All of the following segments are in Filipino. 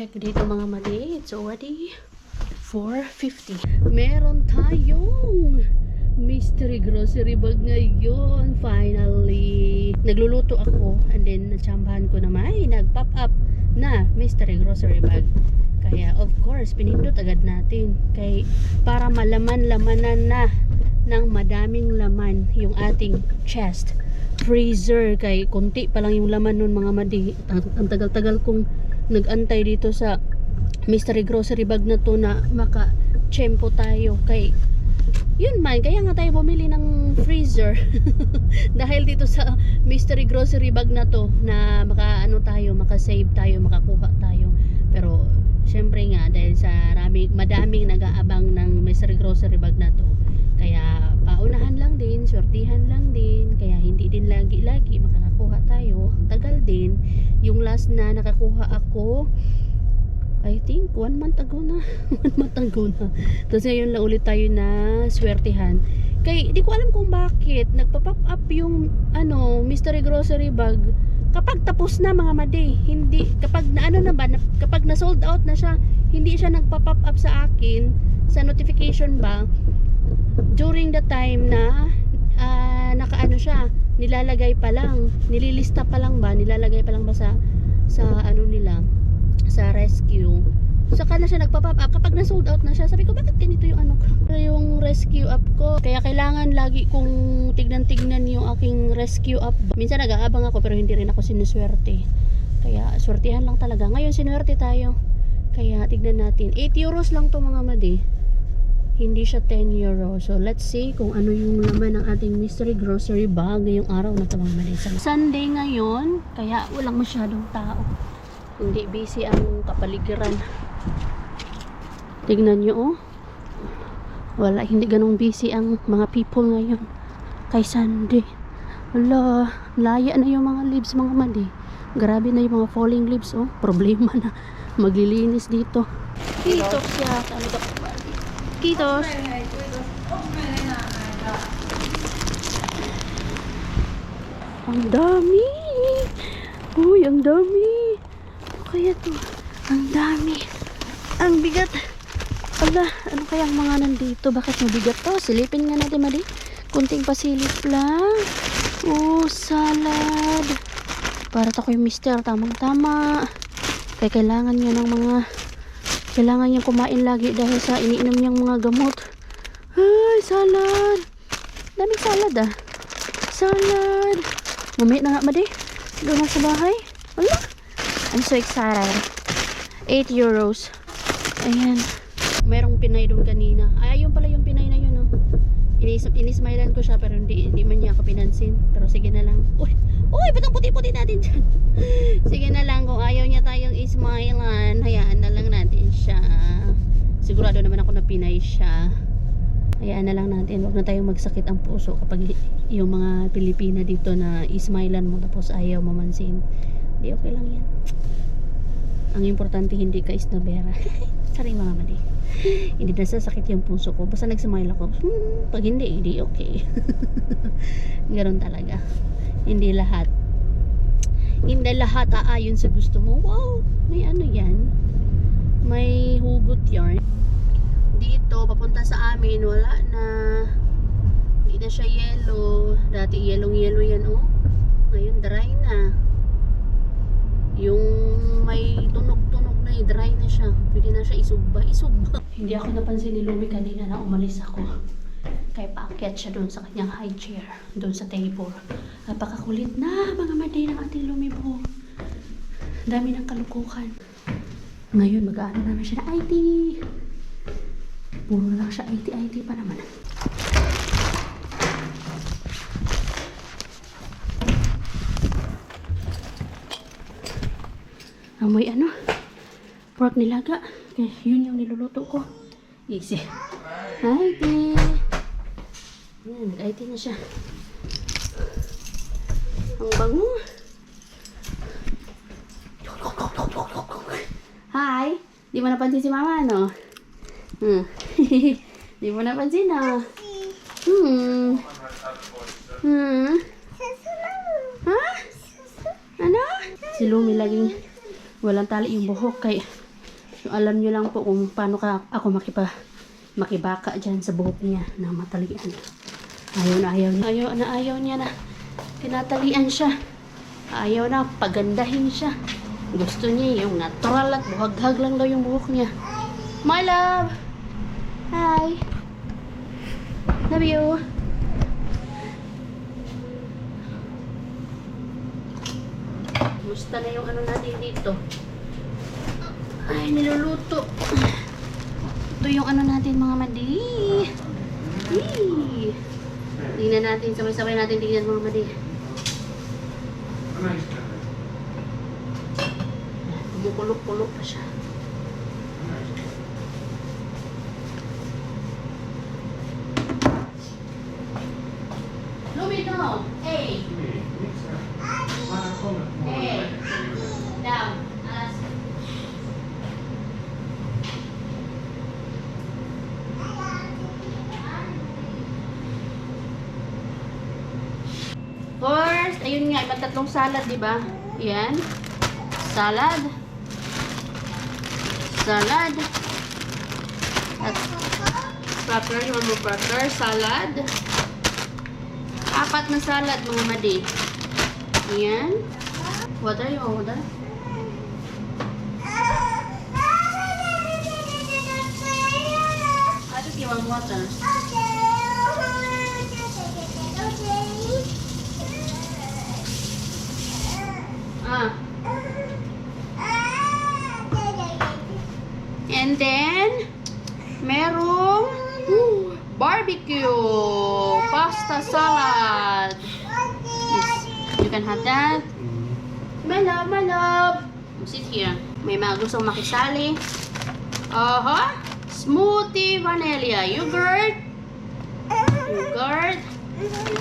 check dito mga mali. It's already 4:50. Meron tayong mystery grocery bag ngayon. Finally. Nagluluto ako and then natsambahan ko na may nag-pop up na mystery grocery bag. Kaya of course, pinindot agad natin. Kay para malaman-lamanan na ng madaming laman yung ating chest. Freezer. Kay konti pa lang yung laman nun mga madi. Ang tagal-tagal kong nag-antay dito sa mystery grocery bag na to na maka-tsempo tayo. Kay yun man, kaya nga tayo bumili ng freezer dahil dito sa mystery grocery bag na to na maka-save tayo, makakuha tayo. Pero syempre nga dahil sa madaming nag-aabang ng mystery grocery bag na to, kaya paunahan lang din, swertihan lang din, kaya hindi din lagi-lagi makakakuha tayo. Ang tagal din. Yung last na nakakuha ako, I think 1 month ago na. 1 month ago na. Tapos ngayon lang ulit tayo na swertihan. Kaya di ko alam kung bakit nagpa-pop up yung mystery grocery bag kapag tapos na mga madi. Hindi kapag kapag na sold out na siya, hindi siya nagpa-pop up sa akin sa notification ba during the time na nakaano siya, nilalagay pa lang, nililista pa lang ba, nilalagay pa lang ba sa nila sa rescue. Saka na siya nagpa-pop up kapag na-sold out na siya. Sabi ko, bakit ganito yung yung rescue app ko? Kaya kailangan lagi kong tignan-tignan yung aking rescue app. Minsan nag-aabang ako pero hindi rin ako sinuswerte. Kaya swertihan lang talaga. Ngayon sinwerte tayo. Kaya tignan natin. 8 euros lang to mga madi. Hindi siya 10 euros. So let's see kung ano yung laman ng ating mystery grocery bag ngayong araw na to mga madi. Sunday ngayon, kaya walang masyadong tao. Hindi busy ang kapaligiran. Tignan nyo, oh. Wala, hindi ganong busy ang mga people ngayon. Kay Sunday. Wala, laya na yung mga leaves mga madi. Grabe na yung mga falling leaves, oh. Problema na. Maglilinis dito. Kitos siya. Kitos. Ang dami. Uy, ang dami. Kaya to, ang dami, ang bigat. Ala, ano kaya ang mga nandito? Bakit mabigat to? Silipin nga natin madi. Kunting pasilip lang. Oh, salad. Para to ko yung mister, tamang-tama. Kaya kailangan niya kumain lagi dahil sa iniinom niyang mga gamot. Ay, salad. Daming salad ah. Salad. Mamaya na nga madi. Doon na sa bahay. Ala. I'm so excited. 8 euros. Ayan. Merong Pinay doon kanina. Ay, ayun pala yung Pinay na yun, oh. Inismailan ko siya pero hindi man niya ako pinansin. Pero sige na lang. Uy, ba't ang puti-puti natin dyan? Sige na lang. Kung ayaw niya tayong ismailan, hayaan na lang natin siya. Sigurado naman ako na Pinay siya. Hayaan na lang natin. Huwag na tayong magsakit ang puso kapag yung mga Pilipina dito na ismailan mo tapos ayaw mamansin. Hindi, okay lang yan. Ang importante hindi ka isnabera. Saring mga mali. Hindi nasasakit yung puso ko. Basta nagsmile ako. Pag hindi okay. Ganon talaga. Hindi lahat aayon sa gusto mo. Wow, may ano yan. May hugot yarn. Dito, papunta sa amin, wala na. Hindi na siya yellow. Dati yellow yan, oh. Ngayon, dry na. Yung may tunog-tunog na dry na siya. Pwede na siya isugba. Hindi ako napansin ni Lumi kanina na umalis ako. Kaya paakyat siya doon sa kanyang high chair. Doon sa table. Napakakulit na mga maday ng ating Lumi po. Dami ng kalukuhan. Ngayon mag-aano naman siya na IT. Puro lang siya IT pa naman. Amoy pork nilaga. Okay, yun yung niluluto ko. Easy. IT. Yan, nag-IT na siya. Ang bango. Hi! Di mo napansin si mama, no? Di mo napansin, no? Ha? Ano? Si Lumi laging walang tali yung buhok kay So, alam nyo lang po kung paano ako makibaka dyan sa buhok niya na matalian. Ayaw niya na. Tinatalian siya. Ayaw na, pagandahin siya. Gusto niya yung natural at buhaghag lang daw yung buhok niya. My love! Hi! Love you! Musta na yung ano natin dito? Ay, niluluto. Ito yung ano natin mga madi. Tingnan natin, sabay-sabay natin tingnan mga madi. Kumukulok-kulok pa siya. Lumino! Hey! Hey! Down! Alas. First, ayun nga, iba tatlong salad, di ba? Yan. Salad. Salad. At butter, yung mga butter. Salad. 4 na salad, mga madi. Yan. Water, yung water. I just give them water. And then, merong barbecue pasta salad. Yes, you can have that. My love. Sit here. May mga gustong makisali. Smoothie vanilla yogurt.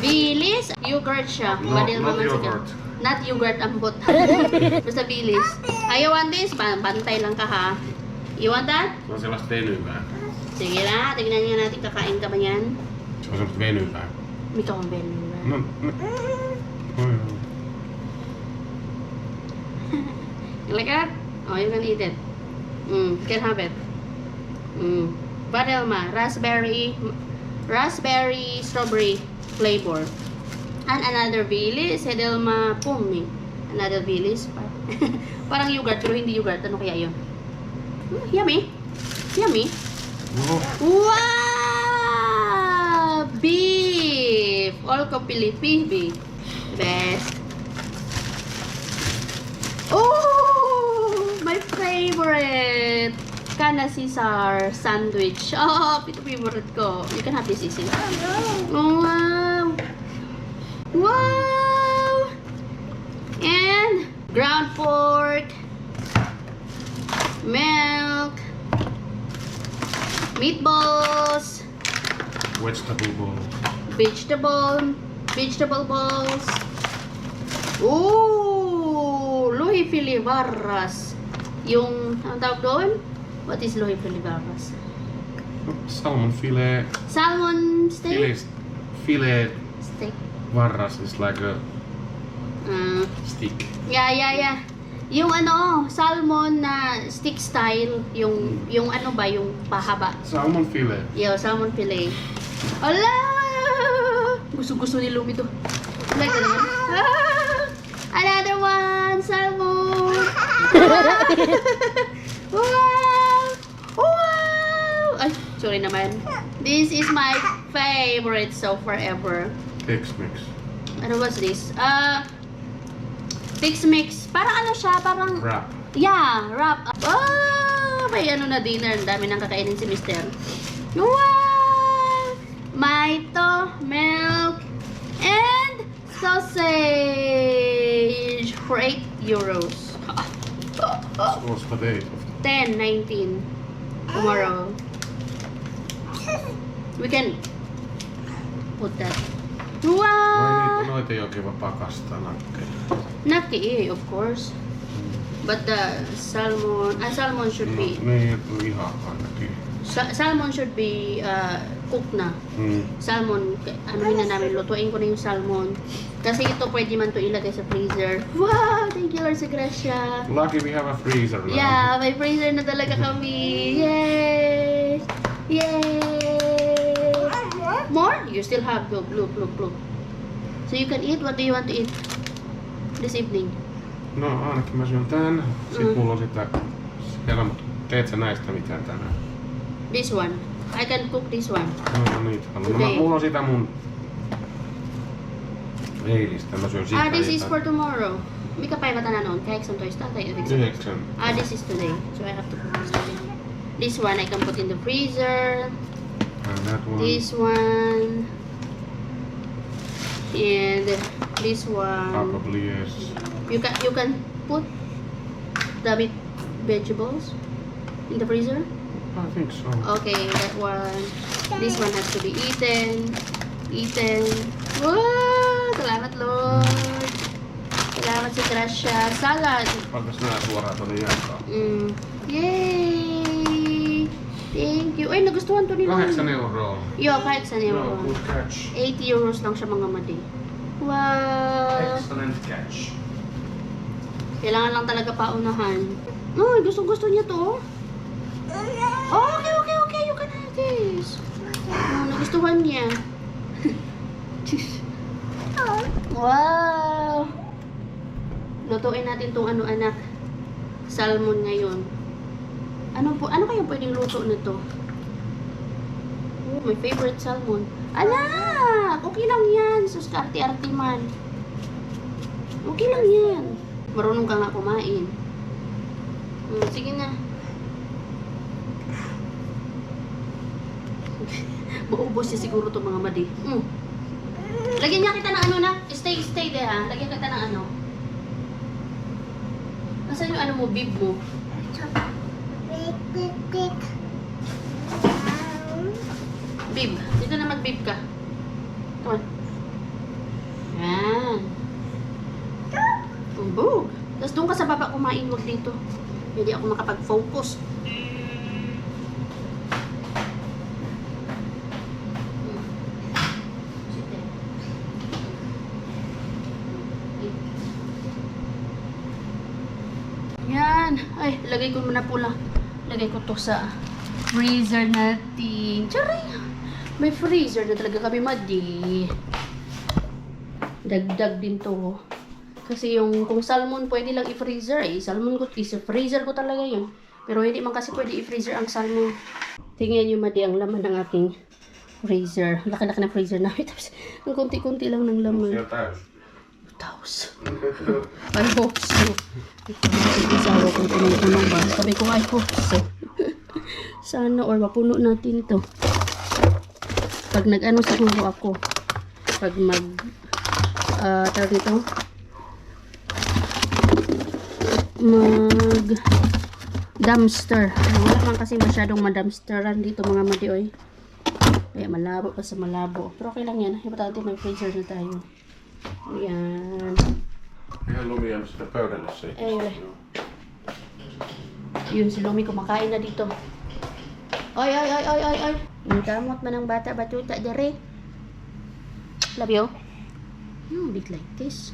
Bilis. Yogurt siya. No, not yogurt. Not yogurt, ambot. Basta bilis. You want this? Bantay lang ka ha. You want that? Se on sellaista venyvää. Sige na, tignan nga natin kakain ka ba yan? Se on sellaista venyvää. Mikä on venyvää? No. You like that? Oh, you can eat it. Can have it. Vanilla, raspberry, strawberry flavor. And another Baileys, Hedelma Pumi. Another Baileys. Parang yogurt, pero hindi yogurt. Ano kaya yun? Yummy. No. Wow! Beef! All Pilipili. Best. Oh! My favorite! Kana Caesar sandwich. Oh, ito favorite ko. You can have this easy. Oh, wow! Wow! And ground pork, milk, meatballs, vegetable balls. Ooh, lohi filivaras. Yung, ang tawag doon? What is lohi filivaras? Salmon fillet. Salmon steak? Fillet Steak. varras is like a stick. Yeah. Yung ano, salmon na stick style, yung ano ba, yung pahaba. Salmon fillet. Yo, salmon fillet. Ala! Gusto ni Lumi to. Like that naman. Another one! Salmon! Wow! Ay, sorry naman. This is my favorite so forever. Tex-Mex. Ano was this? Tex-Mex. Parang ano siya? Parang... Wrap. Yeah, wrap. Oh, may ano na dinner. Ang dami nang kakainin si Mister. Wow! Maito, milk, and sausage for 8 euros. What's the date? 10, 19. Tomorrow. We can put that. Wow! Noita ei oikein vaan pakastaa nakkeja. Naki, of course. But the salmon should be... No, ne ei ole lihaa ainakin. Salmon should be cook na. Mm. Salmon, anuhin na namin, lutuin ko na yung salmon. Kasi ito pwede man to ilagay sa freezer. Wow! Thank you Lord sa grasya. Lucky we have a freezer now. Yeah, may freezer na talaga kami. Yay! Yay! More? You still have. Look. So you can eat. What do you want to eat this evening? No, ainakin mä syön tän. Sitten mulla on sitä siellä, mutta teet sä näistä mitään tänään? This one. I can cook this one. No niitä haluan. Today. Mulla on sitä mun eilistä. Mä syön sitä. This is for tomorrow. Mikä päivä tänään on? 18 tai 9? 9. This is today. So I have to cook this today. This one I can put in the freezer. And that one. This one. And this one. Probably yes. You can put the vegetables in the freezer. I think so. Okay, that one. This one has to be eaten. Wow! Salamat Lord. Salamat sa grasya. Salad. Pantas nää suoraan tuonne jakaa. Yay! Thank you. Ay, nagustuhan to nila. 8 euroa. Yo, kahit sa No, euro. good catch. 80 euros lang siya mga madi. Wow! Excellent catch. Kailangan lang talaga paunahan. Ay, gusto niya to. Oh, okay. You can have this. Oh, nagustuhan niya. Wow! Lutuin natin tong ano anak. Salmon ngayon. Ano kaya pwedeng luto nito? Oh, my favorite salmon. Anak! Okay lang yan. Sus, arte-arte man. Okay lang yan. Marunong ka nga kumain. Sige na. Maubos siya siguro itong mga madi. Lagyan niya kita ng ano na. Stay there ha. Lagyan kita ng ano. Nasaan yung ano mo, bib mo? Bib. Dito na mag-bib ka. Come on. Yan. Umbog. Tapos doon ka sa baba kumain, wag dito. Hindi ako makapag-focus. Yan. Ay, lagay ko muna pula. Lagay ko to sa freezer natin. Charing! May freezer na talaga kami, madi. Dagdag din to. Kasi yung kung salmon pwede lang i-freezer salmon ko, i-freezer ko talaga yun. Pero hindi man kasi pwede i-freezer ang salmon. Tingnan nyo madi ang laman ng aking freezer. Laki-laki na freezer namin. Tapos ang konti-konti lang ng laman. Siellä täys. Taos. I hope so. Isawa kong tinitanong ba. Sabi ko, I hope so. Sana or mapuno natin ito. Pag nag-ano siguro ako. Pag tawag ito. Dumpster. Wala man kasi masyadong ma-dumpsteran dito mga madioy. Kaya malabo pa sa malabo. Pero okay lang yan. Importante may freezer na tayo. Ayan. Ihan Lumi jäänyt sitä pöydälle se. Ei ole. Yun, si Lumi kumakain na dito. Ay. Ang kamot man ng bata batuta dere. Love you. Big like this.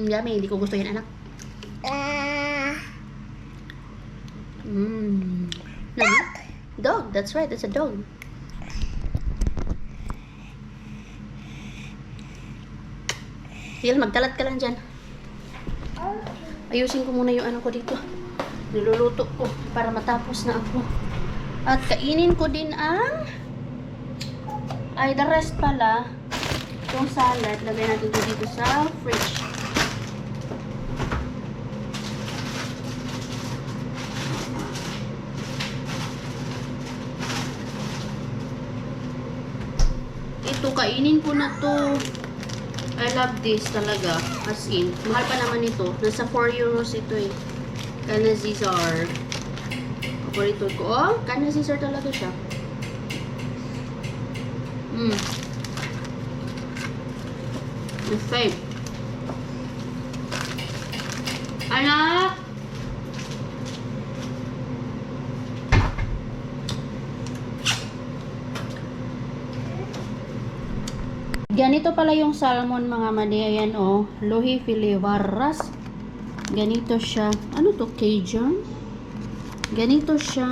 Yummy. Hindi ko gusto yan, anak. Nani? Dog. That's right. That's a dog. Sige, magkalat ka lang dyan. Ayusin ko muna yung ano ko dito. Niluluto ko para matapos na ako. At kainin ko din ang the rest pala. Itong salad, lagay natin ito dito sa fridge. Ito, kainin ko na to. I love this talaga. As in, mahal pa naman ito. Nasa 4 euros ito eh. Kana Caesar. Paborito ko. Oh, Kana Caesar talaga siya. The fave. Anak! Ganito pala yung salmon mga madi. Ayan oh. Lohi filivaras. Ganito siya. Ano to? Cajun? Ganito siya.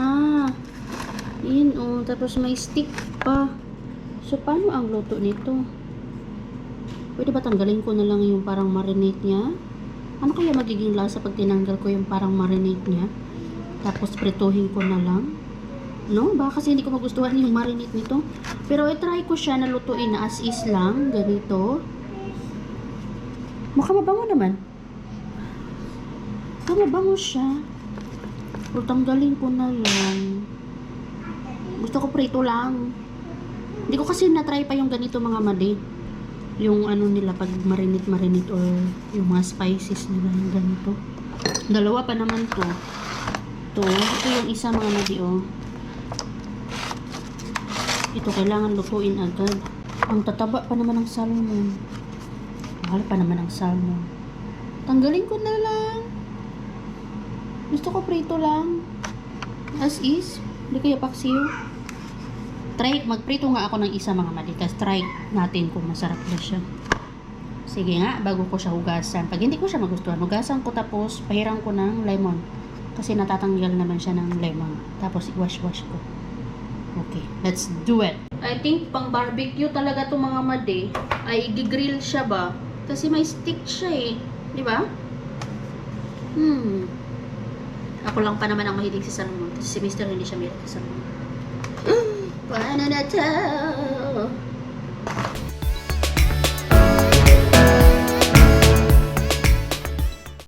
Ayan oh. Tapos may stick pa. So, paano ang luto nito? Pwede ba tanggalin ko na lang yung parang marinate niya? Ano kaya magiging lasa pag tinanggal ko yung parang marinate niya? Tapos prituhin ko na lang? No? Baka kasi hindi ko magustuhan yung marinate nito. Pero i-try ko siya na lutuin na as is lang. Ganito. Mukhang mabango naman. Mukhang mabango siya. Pero tanggalin ko na lang. Gusto ko prito lang. Hindi ko kasi na-try pa yung ganito mga madi. Yung ano nila pag marinate or yung mga spices nila yung ganito. Dalawa pa naman to. Ito yung isa mga madi oh. Ito kailangan lutuin agad. Ang tataba pa naman ng salmon. Mahal pa naman ang salmon. Tanggalin ko na lang. Gusto ko prito lang. As is. Hindi kaya paksiw. Magprito nga ako ng isa mga madikas. Try natin kung masarap na siya. Sige nga, bago ko siya hugasan. Pag hindi ko siya magustuhan, hugasan ko tapos pahiram ko ng lemon. Kasi natatanggal naman siya ng lemon. Tapos i-wash-wash ko. Okay, let's do it. I think pang barbecue talaga to mga madi. Ay, i-grill siya ba? Kasi may stick siya eh. Di ba? Ako lang pa naman ang mahilig sa salmon. Kasi si Mr. hindi siya mahilig sa salmon. Paano na to?